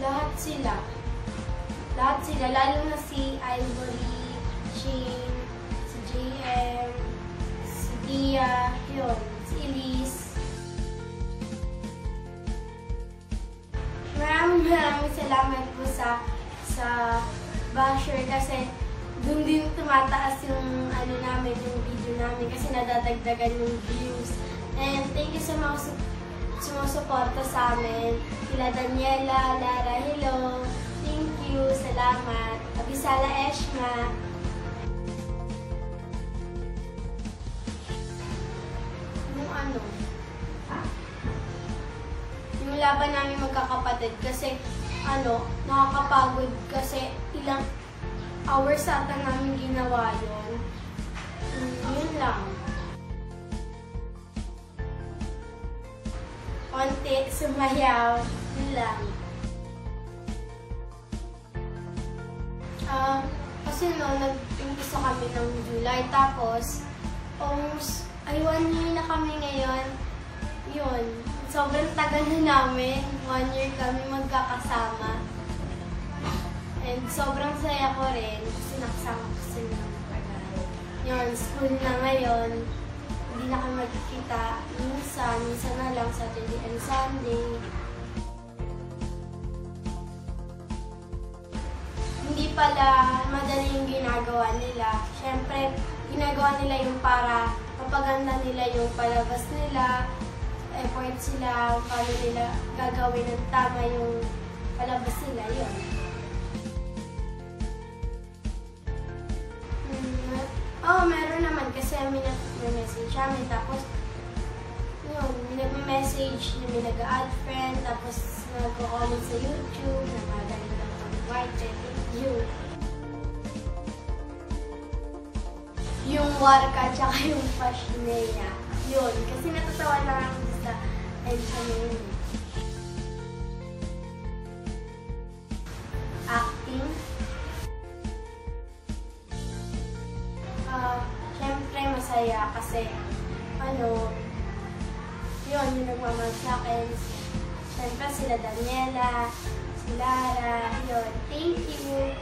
Lahat sila. Lahat sila. Lalo na si Ivory, Shane, si JM, si Dia, yun, si Elise. Maraming salamat po sa basher kasi doon din tumataas yung ano namin, yung video namin kasi nadadagdagan yung views. And thank you sa mga sumusuporta sa amin. Sila Daniela, Lara, hello. Thank you, salamat. Abisala Eshma. Yung ano? Yung laban namin magkakapatid kasi ano, nakakapagod kasi ilang hours ata namin ginawa yun. Yun lang. Konti, sumayaw. Yun lang. Kasi no, nag-umpisa kami ng July. Tapos, almost, 1 year na kami ngayon. Yun. Sobrang tagal na namin. 1 year kami magkakasama. And sobrang saya ko rin. Kasi nakasama ko sila ng pag-aaral. Yun, school na ngayon. Hindi na kami magkikita. Minsan na lang Saturday and Sunday. Hindi pala madali yung ginagawa nila. Siyempre, ginagawa nila yung para mapaganda nila yung palabas nila. Effort sila, paano nila gagawin ng tama yung palabas nila, yun. Meron naman kasi may nag-message kami, tapos yun, nag-message, may nag-add friend, tapos nag-comment sa YouTube, na magaling lang mag-white, yun. Yung Warka, tsaka yung Pashinea, yun, kasi natatawa lang ako sa Enchantment. Acting. Siyempre masaya kasi yun, yung nagmamahal sa akin. Siyempre sila Daniela, si Lara, yun. Thank you.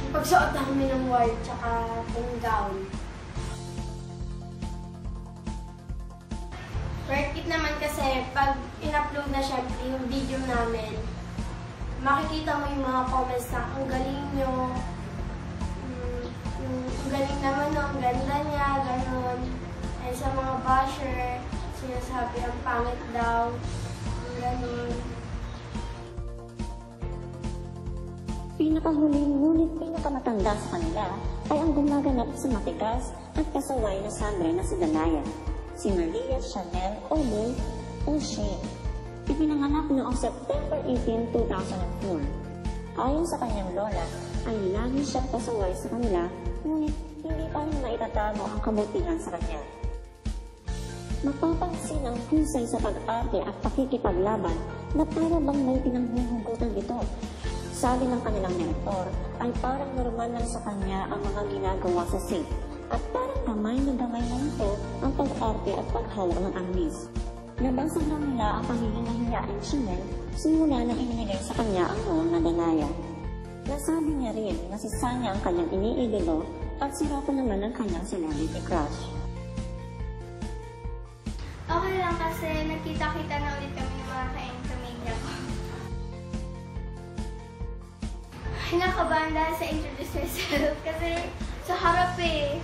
Pagsuot namin ng white tsaka ng gown. Worth it naman kasi pag in-upload na syempre yung video namin, makikita mo yung mga comments na ang galing nyo, ang galing naman, ang ganda niya, gano'n. And sa mga basher, sinasabi ang pangit daw, gano'n. Pinakahuling ngunit pinakamatanda sa kanila ay ang gumaganap sa matigas at kasaway na sangre na si Danaya, si Maria Chanel Oboy o Shane. Ipinanganak noong September 18, 2004. Ayon sa kanyang lola, ay lagi siyang pasaway sa kanila, ngunit hindi pa rin maitatago ang kabutihan sa kanya. Mapapansin ang husay sa pag-arte at pakikipaglaban na para bang may pinanghuhugutan ito. Sabi ng kanilang mentor, ay parang normal lang sa kanya ang mga ginagawa sa set at parang gamay na ito ang pag-arte at paghawak ng anglis. Nabasag lang nila ang pagiging nahiyain Chanel simula nang ininigay sa kanya ang role na Danaya. Nasabi niya rin na si Sanya ang kanyang iniidolo at si Rocco naman ang kanyang celebrity crush. Okay lang kasi nagkita-kita na ulit kami ng mga ka-pamilya ko. Kinakabahan dahil sa introduce myself kasi sa harap eh.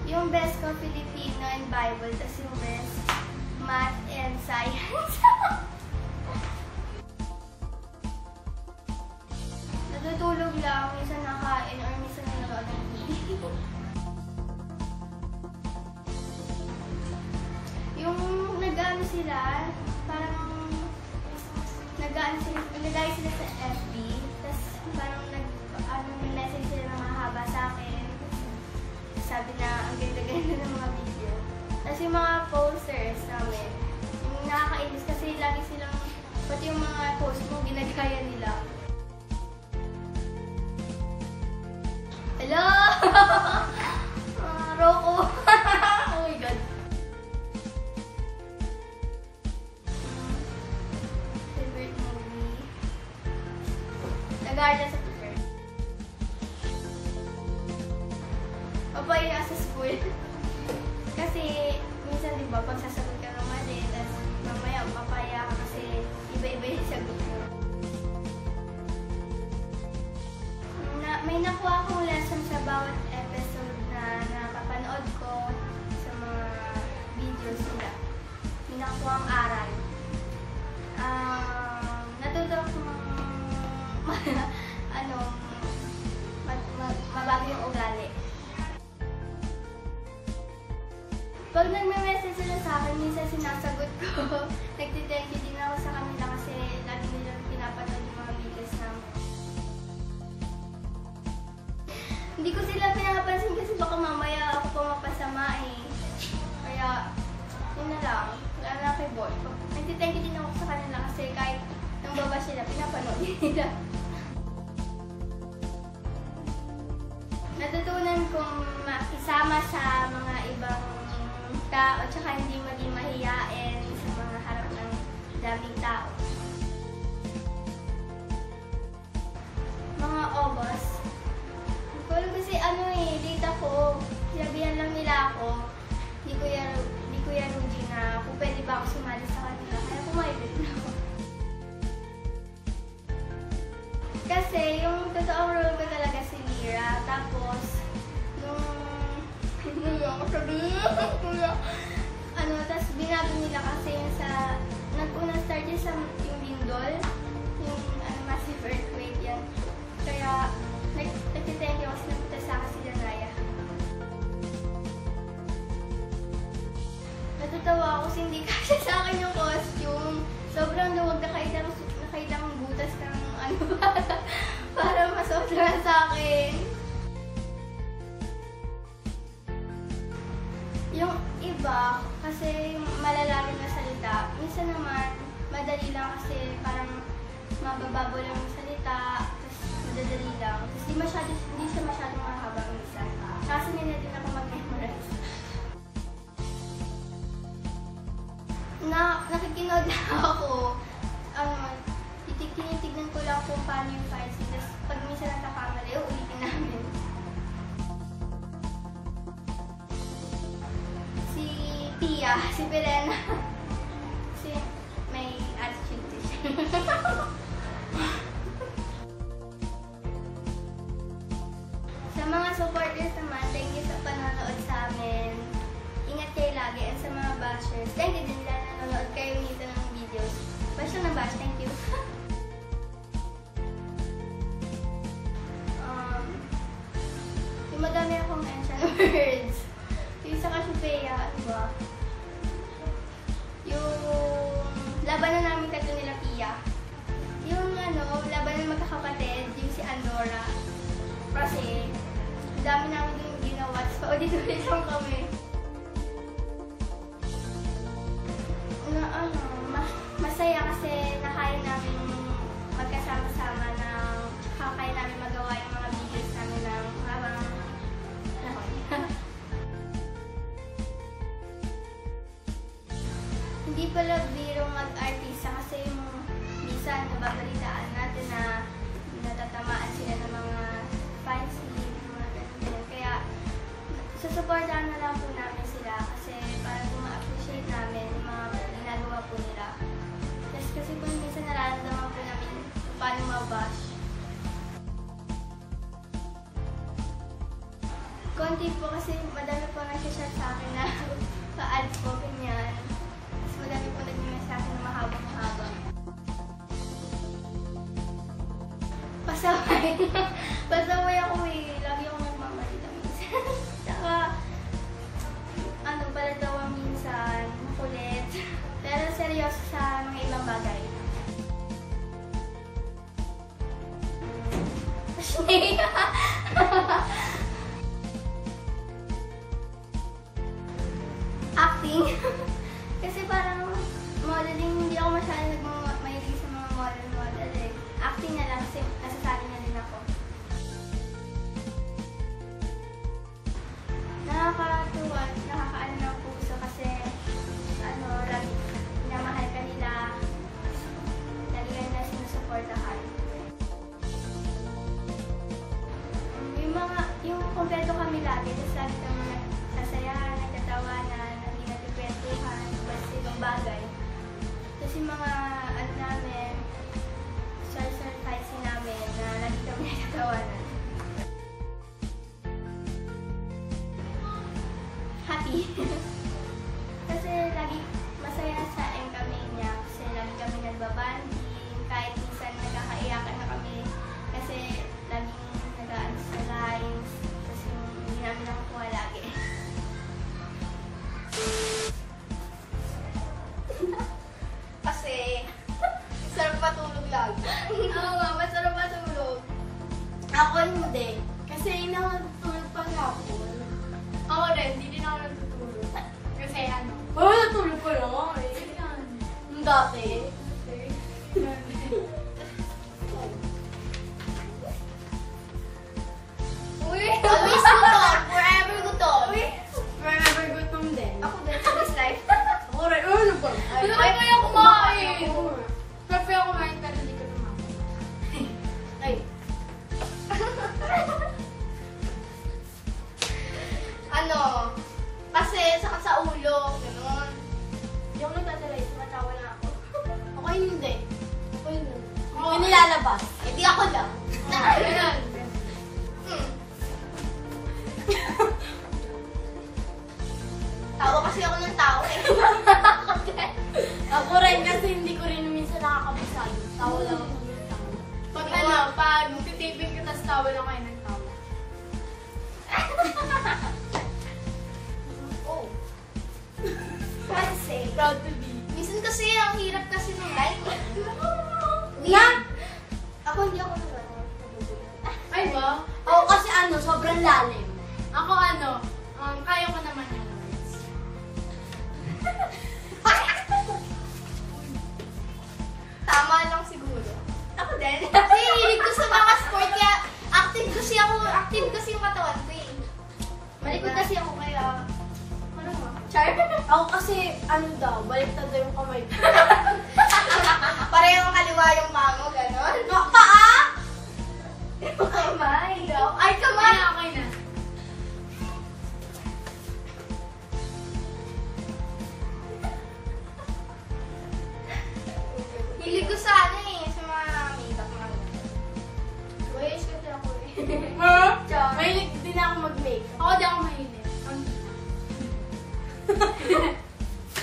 Yung best ko Filipino and Bible, tapos yung best Math and Science. Natutulog lang, minsan nakain or minsan nanonood ng TV. Yung nag-ano sila, parang nag-lagay sila sa FB, tapos parang nag-message sila na mahaba sa akin. Sabi na ang ganda-ganda ng mga video. Tapos yung mga posters namin, yung nakakainis kasi lagi silang, pati yung mga post mo, ginagaya nila. Hello! Rocco! Oh my God. Nag-aaral sa teacher. Papaya sa school. Kasi, minsan diba, pag sasagot ka ng mali, tapos mamaya papaya ka kasi iba-iba yung sagot mo. May nakuha akong lesson sa bawat episode na napapanood ko sa mga videos nila. May nakuha ang aral. Natuto akong mabago yung ugali. Pag nagme-message sila sa akin, minsan sinasagot ko. Nagtithank you din ako sa kanila kasi lagi nilang pinapanood yung mga videos namin. Hindi ko sila pinapansin kasi baka mamaya ako pa mapasama eh. Kaya, yun na lang. Wala na kay Boy. Nagtithank you din ako sa kanila kasi kahit nang baba sila, pinapanood nila. Natutunan kong makisama sa mga ibang tao tsaka hindi maging mahiyain sa mga harap ng daming tao. Mga obos. Kung kasi date ako, sinabihan lang nila ako, di Kuya Rudy na kung pwede ba ako sumali sa kanila. Kaya pumayag na ako. Kasi yung totoong role ko talaga si Lyra. Tapos, tapos binago nila kasi yung sa, nag-unang start yun sa yung lindol, yung massive earthquake yan. Kaya, nag-thank you kasi napunta sa akin si Danaya. Natutawa ako kasi hindi kasi sa akin yung costume. Sobrang luwag nakailang butas kang para masuot lang sa akin. Yung iba, kasi malalalim na salita, minsan naman madali lang kasi parang mabababo lang yung salita, tapos madadali lang. Tapos hindi siya masyadong mahaba minsan. Kasi nila din ako mag-memorize. Nakikinood na ako. Tinitignan ko lang kung paano yung files. Tapos pag minsan nagkakamali, ulitin namin. Si Pia, si Perena. Kasi may attitude din siya. Sa mga supporters naman, thank you sa panonood sa amin. Ingat kayo lagi. And sa mga bashers, thank you din na nanonood kayo minsan ng videos. Bash lang na bash, thank you. Yung madami akong mention words. Yung sa Cassiopeia, diba? Yung labanan namin kato nila Pia. Yung labanan magkakapatid, yung si Andorra. Kasi, dami namin yung ginawa. So, auditory lang kami. Masaya kasi nakaya namin magkasama-sama na kaya namin magawa yung mga videos namin ng habang panahon. Hindi pala biro mag-artista kasi yung minsan nababalitaan natin na natatamaan sila ng mga fans mga ganun. Kaya susuportahan na lang po namin sila kasi para ma-appreciate namin yung mga ginagawa po nila. Kasi kung minsan nararamdaman po namin paano mabash. Konti po kasi madami po nag-share sa akin na pa-ads po, ganyan. Mas madami po nag-mensahe na mahaba-mahaba. Pasaway. Pasaway ako eh. Lagi akong nagmamalita minsan. Tsaka, pala daw minsan, makulit. Pero seryoso sa mga ibang bagay. Acting. Kasi parang modeling, hindi ako masyadong nagmamahilig sa mga model eh. Acting na lang kasi nasasali na din ako. Nakakatuwa, nakakaano ng puso kasi lagi minamahal ka nila, lagi ka nila sinusuportahan. lagi. Tapos lagi kami nagsasayahan, nagtatawanan, nagkikwentuhan, basta ibang bagay. Tapos yung mga ano namin, social fights namin na lagi kami nagtatawanan. Happy. Kasi lagi masaya sa kami niya. Kasi lagi kami nagbabanding. Kahit minsan nagkakaiyakan na kami. Kasi laging nag-aano sa lines. Kasi hindi namin nakakuha lagi. Kasi, sarap patulog lagi. Oo nga, masarap matulog. Ako hindi. Kasi nakatulog pa nga ako. Ako rin, hindi din ako natutulog. Kasi ano, Natulog pa lang ako eh. yung dati, Uy! always gutom, forever gutom. Forever gutom din. Ako din sa this life. Ako rin. Ano ba? Ano ba kaya kumain? Prefer ako kumain pero hindi ko tumakas. Ay. Ano, kasi sakit sa ulo, gano'n. Hindi ako nagtatalay. Tumatawa na ako. Ako hindi. Ako hindi. Oo. Yung nilalabas. Hindi ako lang. Ganun. Tawa kasi ako ng tao eh. Ako rin kasi hindi ko rin minsan nakakabisado. Tawa lang ako ng tawa. Pag ano, pag titipin ka, tas tawa lang kayo ng tawa. Oh. Kasi, Proud to be. minsan kasi ang hirap kasi ng life. Na? Ako hindi ako nag Ay ba? Ako kasi ano, sobrang lalim. Ako ano, kaya ko naman yung words. Tama lang siguro. Ako din. Kasi hilig ko sa mga sport, kaya active kasi yung katawan ko eh. Malikot kasi ako kaya, ano mo? Char? Ako kasi, ano daw, baliktad daw yung kamay ko. Parehong kaliwa yung mamo, gano'n? No, paa! Kamay daw. Ay, kamay! Okay na. Hilig ko sa ano eh, sa mga makeup mga ganun. Wish kasi ako eh. Char. Mahilig din ako mag-makeup. Ako di ako mahilig.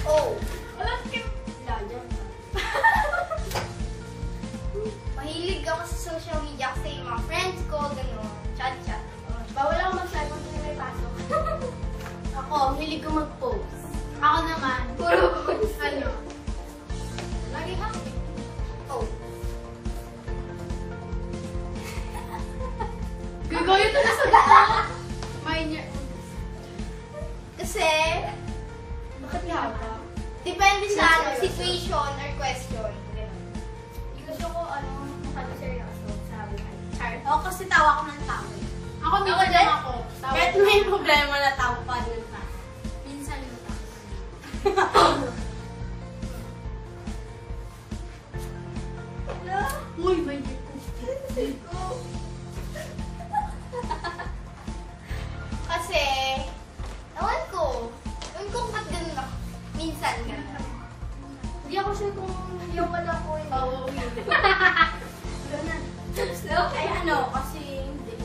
Oh. Wala skip. Lajan. Mahilig ako sa social media kasi yung mga friends ko, gano'n. Chat-chat. Bawal ako mag-cellphone kasi may pasok. Ako, hilig ko mag-post. Ako naman, puro ano. Lagi happy. Oh. Gagawin ito na sa lahat. Minor. Kasi, Bakit nga ba? depende sa ano, Seryoso. situation or question. Ganun. Hindi kasi ako, ano, seryoso sa buhay. Char. Ako kasi tawa ko ng tawa. Ako Ako minsan din. lang ako. Tawag Kahit ko. may problema na tawa pa din pa. Minsan lang ako. Uy, may ko. Kasi, ewan ko kung ba't ganun ako. Minsan ganun. Hindi ako sure kung yung wala ko yun. Oo. Ganun. Ay ano, kasi hindi.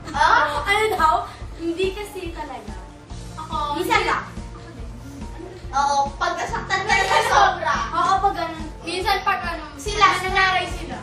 Ah? Ano daw? Hindi kasi talaga. Ako. Minsan lang. Oo, pag nasaktan ka na sobra. Oo, pag ganun. Minsan pag ano, Sila, nangaray sila.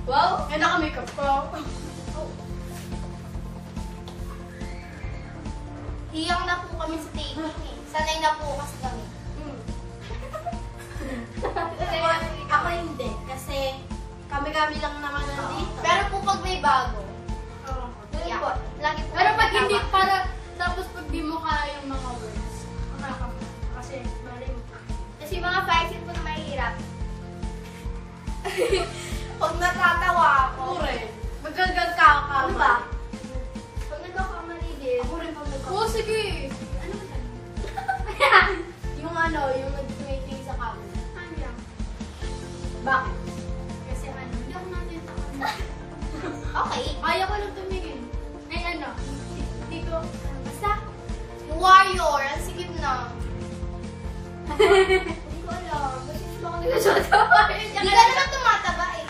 Wow! Yan naka-makeup ko. Hiyang na po kami sa taping eh. Sanay na po kasi kami. Ako hindi. Kasi kami-kami lang naman nandito. Pero po pag may bago, Yeah. po, lagi po. Pero pag kami hindi tama. para, tapos pag di mo kaya yung mga words, kasi mali mo. Kasi yung mga fights po na mahirap. Pag natatawa ako. Ako rin. Magagag ka ka. Ano ba? Pag nagkakamali din. Ako rin pag Oo, sige. Ano ba yan? Yung yung nag-waiting sa camera. Ano yan? Bakit? Kasi hindi ako natin sa camera. Okay. Kaya ko lang tumingin. Ay hindi ko, basta. Warrior, ang sikip na. Hindi ko alam. Kasi hindi ako nagsasawa. Hindi ka naman tumataba eh.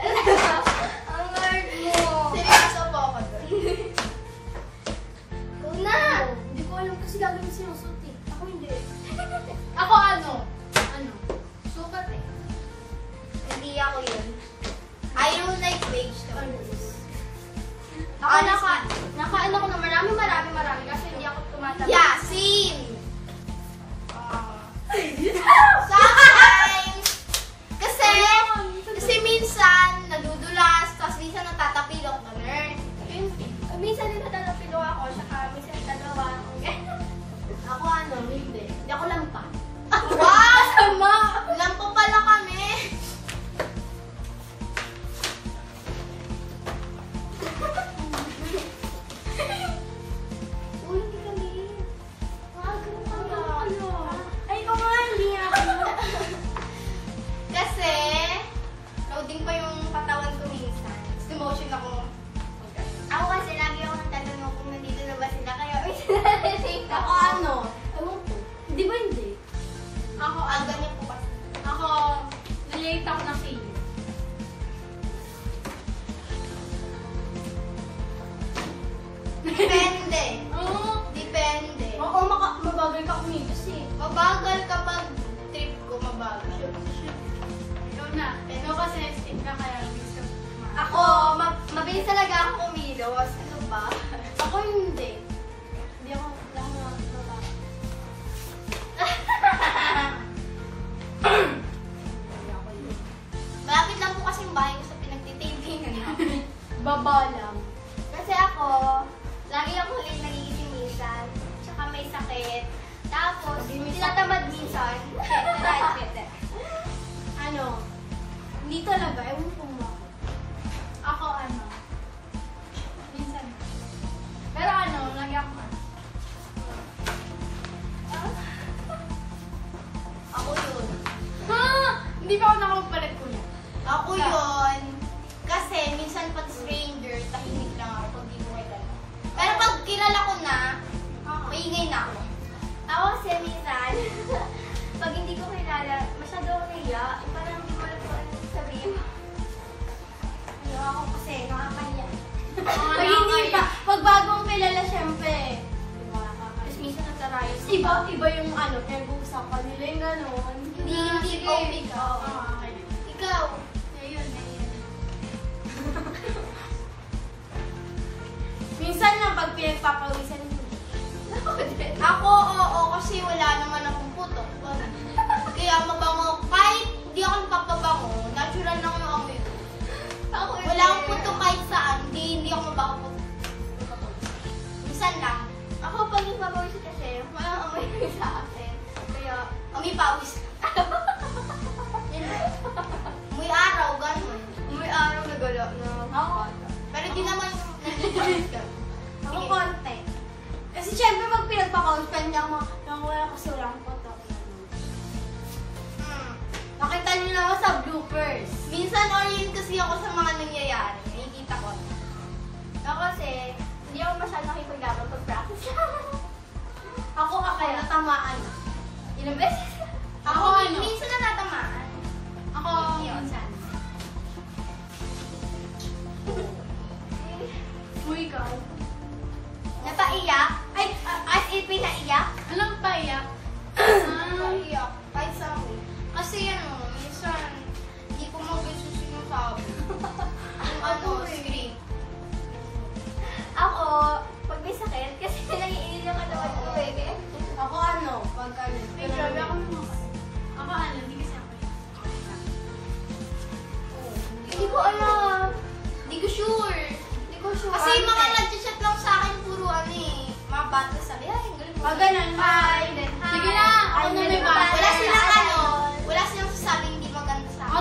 Ang hard mo. Seryoso po ako doon. Una! Hindi ko alam kasi gagawin sinusot eh. Ako hindi. Ako sukat eh. Hindi ako yun. I don't like beige Ano? tones. Ako naka-ano ko na marami kasi hindi ako tumataba. Yeah, same! Sometimes! Kasi minsan, nadudulas, tapos minsan natatapilok, ganun. Minsan din natatapilok ako, saka minsan natatawa ako. Ako hindi. Hindi ako lampa. Wow! Sama! Lampo pala kami! Uy, hindi kami. Ganun pala. Ay, ikaw nga, hindi nga ako. Kasi, loading pa yung katawan ko minsan. Slow motion ako. Ako kasi lagi ako nagtatanong kung nandito na ba sila. Kaya minsan nalilate Ako ako. Ewan ko. Hindi ba hindi? Ako Ang ganyan po kasi. Ako, nalate ako ng feeling. Depende. Oo. Depende. Oo, mabagal ka kumilos eh. Mabagal kapag trip ko, mabagal. Ikaw na. Ikaw kasi stick ka kaya miss ka. Ako, mabilis talaga ako kumilos. Ano ba? Ako hindi. Hindi ako mababa. Malapit lang po kasi yung bahay ko sa pinagtitapingan namin. Baba lang. Kasi ako, lagi ako ulit nagigising minsan. Tsaka may sakit. Tapos, tinatamad minsan. Hindi talaga. Ewan ko mo. Ako minsan. Pero lagi ako Ako yun. Hindi pa ako nakapagpalit ko niya. Ako yun. Kasi minsan pag stranger, tahimik lang ako pag di ko kilala. Pero pag kilala ko na, maingay na ako. Ako kasi minsan, pag hindi ko kilala, masyado ako naiya. Parang hindi ko alam kung ano sabihin. Ano ako kasi, nakakahiya. Pag hindi pa, pag bagong kilala, syempre. Tapos minsan natarayos. Iba yung pinag-uusapan nila yung gano'n. Hindi Sige. po ikaw. Okay. Ikaw. Ayun. Minsan lang pag pinagpapawisan mo. Ako, oo, kasi wala naman akong putok. Kaya mabango, kahit hindi ako nagpapabango, natural lang yung amoy ko. Wala akong putok kahit saan, hindi ako mabango putok. Minsan lang. Ako pag nagpapawis kasi, walang amoy sa akin. Kaya, amoy pawis. Amoy araw, gano'n. Amoy araw na gala na. Ako? Pero di naman nagpapawis ka. Ako konti. Kasi syempre pag pinagpakawis pa niya ako, wala kasi wala akong patok. Nakita niyo naman sa bloopers. Minsan orient kasi ako sa mga nangyayari. Nakikita ko. Ako kasi, hindi ako masyadong nakipaglaban pag-practice. Ako kaya natamaan. Ilang beses? Ako minsan na natamaan. Ako, Minsan. ikaw. Napaiyak? Ay, as in pinaiyak? Anong paiyak? Napaiyak. Kahit sa akin. Kasi minsan, hindi ko mag-isusin yung tao. ko alam. Hindi ko sure. Kasi yung mga nag-chat lang sa akin, puro ano eh. Mga bata sabi, ay, ang galing mo. Ganun. Hi. Sige na, ako na may basher. Wala silang ano, wala silang sasabing hindi maganda sa akin. Ako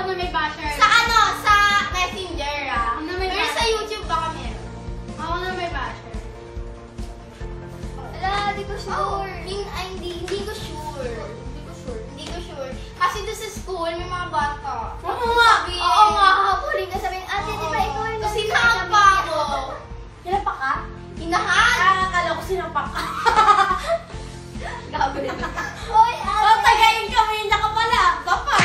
na may basher. Sa ano, sa Messenger ah. Ako na may Pero basher. sa YouTube baka meron. Ako na may basher. Wala, hindi ko sure. Hindi ko sure. Kasi doon sa school, may mga bata. Oo nga. Oo nga, hapunin ka sabihin, ate, di ba ikaw yung kasi hinahan pa ako. Hinapak ka? Hinahan? Akala ko sinapak ka. Gabi rin. Hoy, ate. Tagayin kami, niya ka pala. Baka.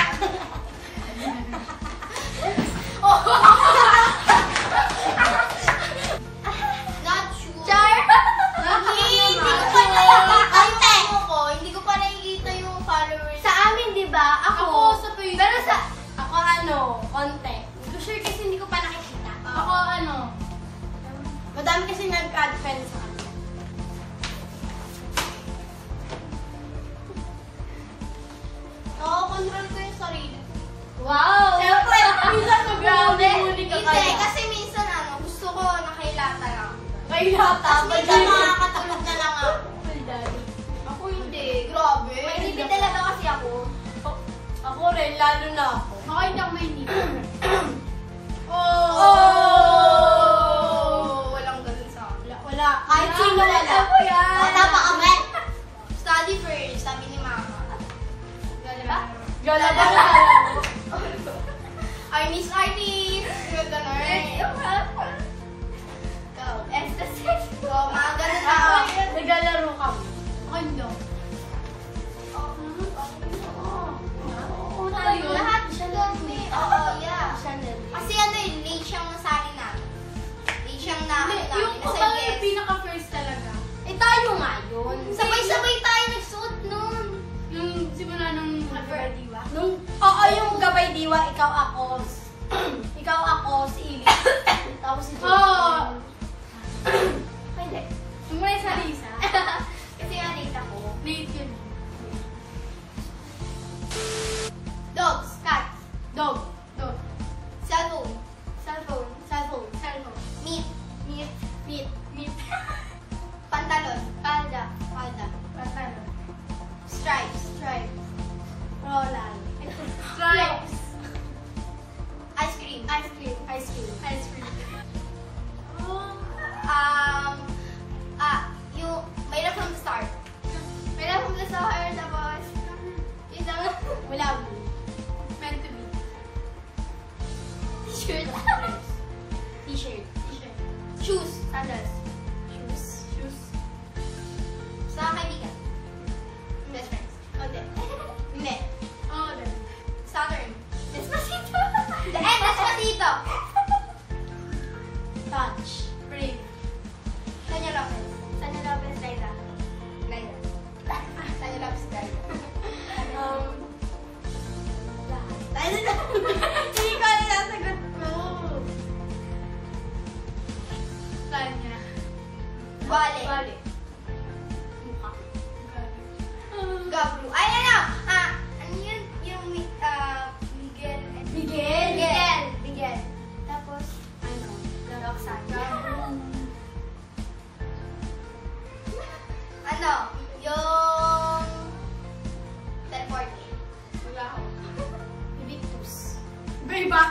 Not sure. Char. Hindi ko pa nakikita yung followers. Sa amin, di ba? Ako sa Facebook. Pero ako konti. Hindi ko sure kasi hindi ko pa nakikita. Ako madami kasi nag-add friends sa akin. Control ko yung sarili. Wow! Siyempre, minsan Hindi, kasi minsan gusto ko nakailata lang. Kailata. Tapos minsan makakatulog na lang ako. Daddy. Ako hindi, grabe. May hindi talaga kasi ako. Ako rin, lalo na ako. Ako hindi ako may hindi. Walang ganun sa akin. Wala. Kahit sino wala. Ako yan. Bata pa kami. Study first, sabi ni mama. Diba? Galaba. Arnis. Yung gano'n. Go. S6. Go, mga ganun ako. Naglalaro kami. Ano? Lahat kami. Oo, yeah. Chanel. Kasi late siyang nasabi namin. Late siyang Yung kapag yung pinaka-first talaga. Tayo nga yun. Sabay-sabay tayo nagsuot nun. Yung simula nung Gabay Diwa? Oo, yung Gabay Diwa, ikaw ako. Ikaw ako, si Ili. Tapos si Joey. Oo. Hindi. Yung may sa Lisa. Kasi nga late ako. Late yun. Dogs. Cats. Dog. Cellphone. Meat. Pantalon. Palda. Pantalon. Stripes. Roland. Stripes. Ice cream. Yung Mayra from the Start. Tapos, yun lang. Wala mo. Meant to be. T-shirt. T-shirt. Shoes. Sandals. Shoes. Sa kaibigan. Best friends. Hindi. Oh, then. Saturn. Despacito. Despacito. Touch. Brave. Tanya Lopez. Laila. Tanya Lopez, Laila. Lahat. Hindi ko alam ang sagot ko. Tanya. Wale. Mukha. Gabru. Ay, ano? Ano yun? Yung Miguel. Miguel. Tapos, Roxanne. Yung teleporting. Wala ako. Invictus. Iba.